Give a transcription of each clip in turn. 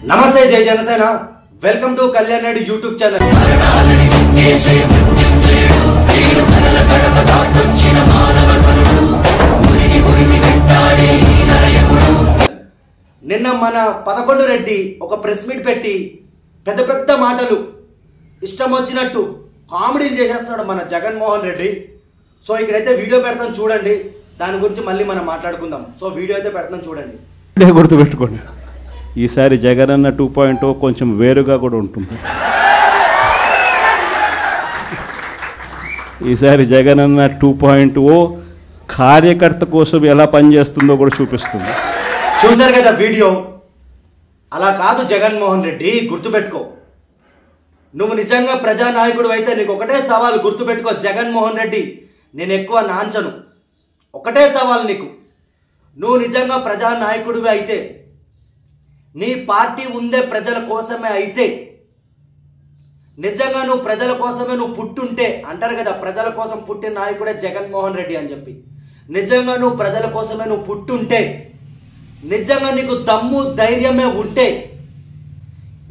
నమస్తే జై Janasena welcome to Kalyan Reddy YouTube channel. నిన్న మన 11 రెడ్డి ఒక ప్రెస్ మీట్ పెట్టి పెద్ద పెద్ద మాటలు ఇష్టం వచ్చినట్టు కామెడీలు చేసేస్తాడు మన జగన్మోహన్ రెడ్డి। సో ఇక్కడైతే వీడియో పెడతాను చూడండి, దాని గురించి మళ్ళీ మనం మాట్లాడుకుందాం। సో వీడియో అయితే పెడతాను చూడండి। గుర్తుపెట్టుకోండి, ఈసారి జగన్ అన్న 2.0 కొంచెం వేరుగా కూడా ఉంటుంది। ఈసారి జగన్ అన్న 2.0 కార్యకర్త కోసం ఎలా పనిచేస్తుందో కూడా చూపిస్తుంది। చూశారు కదా వీడియో। అలా కాదు జగన్మోహన్ రెడ్డి, గుర్తుపెట్టుకో, నువ్వు నిజంగా ప్రజానాయకుడు అయితే నీకు ఒకటే సవాల్ గుర్తుపెట్టుకో జగన్మోహన్ రెడ్డి, నేను ఎక్కువ నాంచను, ఒకటే సవాల్ నీకు, నువ్వు నిజంగా ప్రజానాయకుడివి అయితే, నీ పార్టీ ఉందే ప్రజల కోసమే అయితే, నిజంగా నువ్వు ప్రజల కోసమే నువ్వు పుట్టుంటే, అంటారు కదా ప్రజల కోసం పుట్టిన నాయకుడే జగన్మోహన్ రెడ్డి అని చెప్పి, నిజంగా నువ్వు ప్రజల కోసమే నువ్వు పుట్టుంటే, నిజంగా నీకు దమ్ము ధైర్యమే ఉంటే,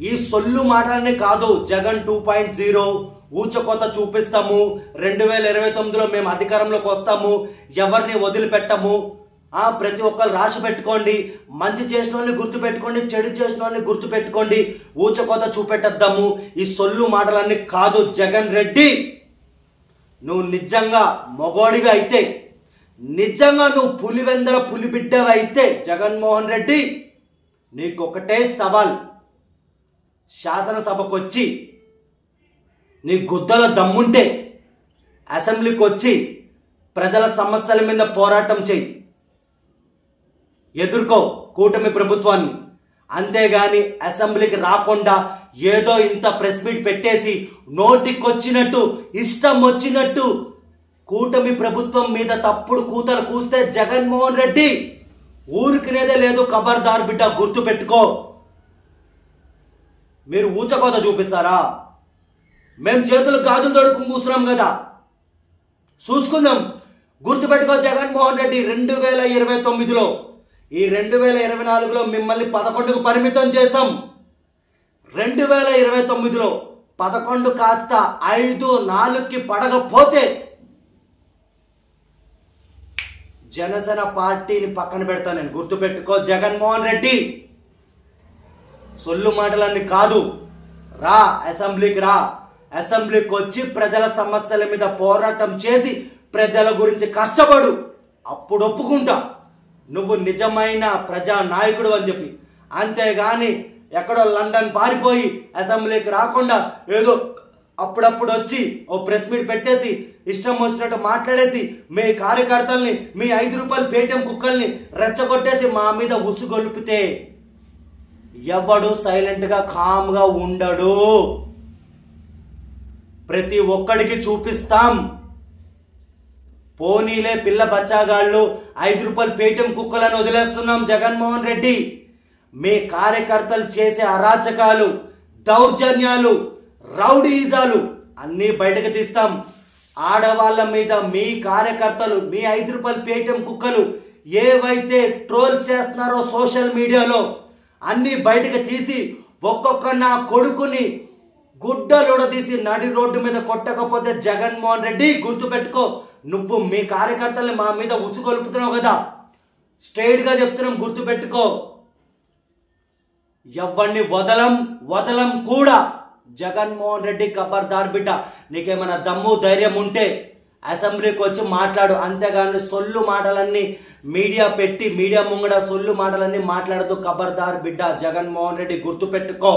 ఈ సొల్లు మాటలనే కాదు జగన్ 2.0 ఊచకోత చూపిస్తాము, 2029లో మేము అధికారంలోకి వస్తాము, ఎవరిని వదిలిపెట్టము, ప్రతి ఒక్కరు రాసి పెట్టుకోండి, మంచి చేసిన వాళ్ళని గుర్తు పెట్టుకోండి, చెడు చేసిన వాళ్ళని గుర్తు పెట్టుకోండి, ఊచకోత చూపెట్టద్దాము, ఈ సొల్లు మాటలన్నీ కాదు జగన్ రెడ్డి। నువ్వు నిజంగా మొగోడివి అయితే, నిజంగా నువ్వు పులివెందల పులిబిడ్డవి అయితే జగన్మోహన్ రెడ్డి, నీకొకటే సవాల్, శాసనసభకు వచ్చి నీ గుద్దల దమ్ముంటే అసెంబ్లీకి వచ్చి ప్రజల సమస్యల మీద పోరాటం చేయి, ఎదుర్కో కూటమి ప్రభుత్వాన్ని। అంతేగాని అసెంబ్లీకి రాకుండా ఏదో ఇంత ప్రెస్ మీట్ పెట్టేసి నోటికొచ్చినట్టు ఇష్టం వచ్చినట్టు కూటమి ప్రభుత్వం మీద తప్పుడు కూతలు కూస్తే జగన్మోహన్ రెడ్డి ఊరికినేదే లేదు, ఖబర్దార్ బిడ్డ, గుర్తు పెట్టుకో। మీరు ఊచకోత చూపిస్తారా? మేము చేతులు గాజులు తొడుకు కూస్తున్నాం కదా, చూసుకుందాం। గుర్తుపెట్టుకో జగన్మోహన్ రెడ్డి, 2029లో, ఈ 2024లో మిమ్మల్ని 11కు పరిమితం చేశాం, 2029లో 11 కాస్త 5, 4కి పడకపోతే జనసేన పార్టీని పక్కన పెడతా నేను, గుర్తుపెట్టుకో జగన్మోహన్ రెడ్డి। సొల్లు మాటలన్నీ కాదు, రా అసెంబ్లీకి రా, అసెంబ్లీకి వచ్చి ప్రజల సమస్యల మీద పోరాటం చేసి ప్రజల గురించి కష్టపడు, అప్పుడు ఒప్పుకుంటా నువ్వు నిజమైన ప్రజా నాయకుడు అని చెప్పి। అంతేగాని ఎక్కడో లండన్ పారిపోయి అసెంబ్లీకి రాకుండా ఏదో అప్పుడప్పుడు వచ్చి ఓ ప్రెస్ మీట్ పెట్టేసి ఇష్టం వచ్చినట్టు మాట్లాడేసి మీ కార్యకర్తల్ని, మీ 5 రూపాయల పేటీఎం కుక్కల్ని రెచ్చగొట్టేసి మా మీద ఉసుగొల్పితే ఎవడు సైలెంట్ గా కామ్గా ఉండడు, ప్రతి ఒక్కడికి చూపిస్తాం। పోనీలే పిల్ల బచ్చాగాళ్ళు 5 రూపాయల పేటీఎం కుక్కలను వదిలేస్తున్నాం జగన్మోహన్ రెడ్డి, మీ కార్యకర్తలు చేసే అరాచకాలు, దౌర్జన్యాలు, రౌడీజాలు అన్నీ బయటకు తీస్తాం। ఆడవాళ్ళ మీద మీ కార్యకర్తలు, మీ 5 రూపాయల పేటీఎం కుక్కలు ఏవైతే ట్రోల్స్ చేస్తున్నారో సోషల్ మీడియాలో అన్ని బయటకు తీసి ఒక్కొక్క నా కొడుకుని గుడ్డలుడదీసి నడి రోడ్డు మీద కొట్టకపోతే జగన్మోహన్ రెడ్డి గుర్తుపెట్టుకో, నువ్వు మీ కార్యకర్తల్ని మా మీద ఉసుగొలుపుతున్నావు కదా, స్ట్రైట్ గా చెప్తున్నాం, గుర్తుపెట్టుకో, ఎవరిని వదలం కూడా జగన్మోహన్ రెడ్డి, ఖబర్దార్ బిడ్డ, నీకేమైనా దమ్ము ధైర్యం ఉంటే అసెంబ్లీకి వచ్చి మాట్లాడు, అంతేగాని సొల్లు మాటలన్నీ మీడియా పెట్టి మీడియా ముంగడ సొల్లు మాటలన్నీ మాట్లాడదు, ఖబర్దార్ బిడ్డ జగన్మోహన్ రెడ్డి, గుర్తుపెట్టుకో।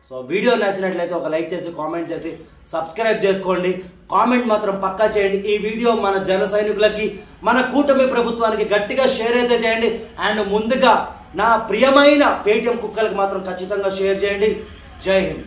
సో వీడియో నచ్చినట్లయితే ఒక లైక్ చేసి కామెంట్ చేసి సబ్స్క్రైబ్ చేసుకోండి, కామెంట్ మాత్రం పక్కా చేయండి। ఈ వీడియో మన జన సైనికులకి, మన కూటమి ప్రభుత్వానికి గట్టిగా షేర్ అయితే చేయండి, అండ్ ముందుగా నా ప్రియమైన పేటీఎం కుక్కలకు మాత్రం ఖచ్చితంగా షేర్ చేయండి। జై హింద్।